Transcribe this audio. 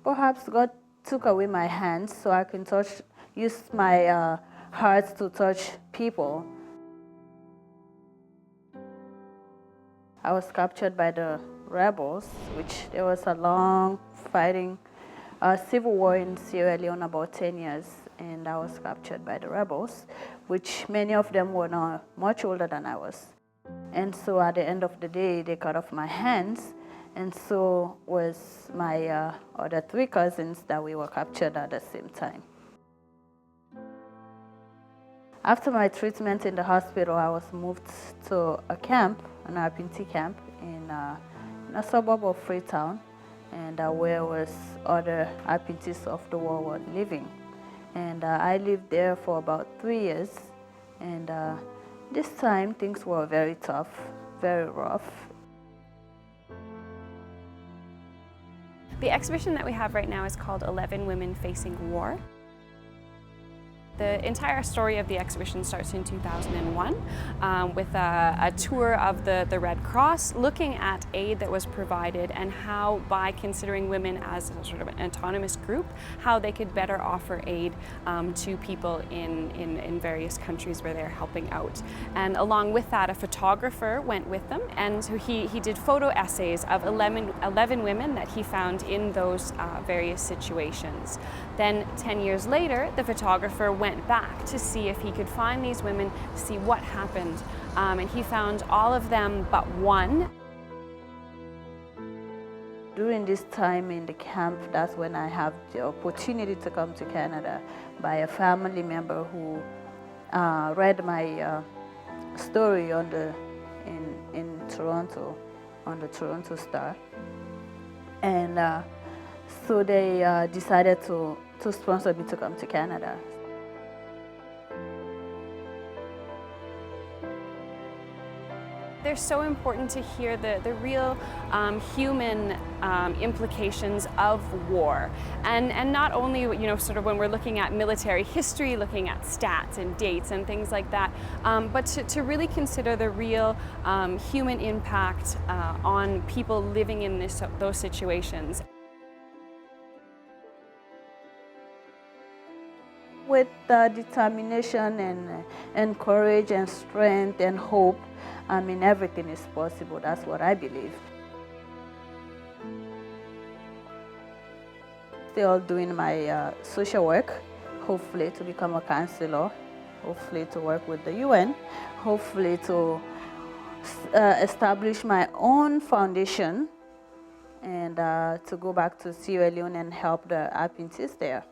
Perhaps God took away my hands so I can use my heart to touch people. I was captured by the rebels, which there was a long fighting civil war in Sierra Leone, about 10 years, and I was captured by the rebels, which many of them were now much older than I was. And so at the end of the day, they cut off my hands, and so was my other 3 cousins that we were captured at the same time. After my treatment in the hospital, I was moved to a camp, an RPT camp in a suburb of Freetown, and where was other RPTs of the world were living. And I lived there for about 3 years, and this time things were very tough, very rough. The exhibition that we have right now is called 11 Women Facing War. The entire story of the exhibition starts in 2001 with a tour of the Red Cross, looking at aid that was provided and how, by considering women as a sort of an autonomous group, how they could better offer aid to people in various countries where they're helping out. And along with that, a photographer went with them, and so he did photo essays of 11 women that he found in those various situations. Then 10 years later, the photographer went back to see if he could find these women, see what happened, and he found all of them but one. During this time in the camp, that's when I have the opportunity to come to Canada by a family member who read my story in Toronto, on the Toronto Star. And so they decided to sponsor me to come to Canada. They're so important to hear the real human implications of war, and not only, you know, sort of when we're looking at military history, looking at stats and dates and things like that, but to really consider the real human impact on people living in those situations. With determination and courage and strength and hope, I mean, everything is possible. That's what I believe. Still doing my social work, hopefully to become a counselor, hopefully to work with the UN, hopefully to establish my own foundation and to go back to Sierra Leone and help the RPTs there.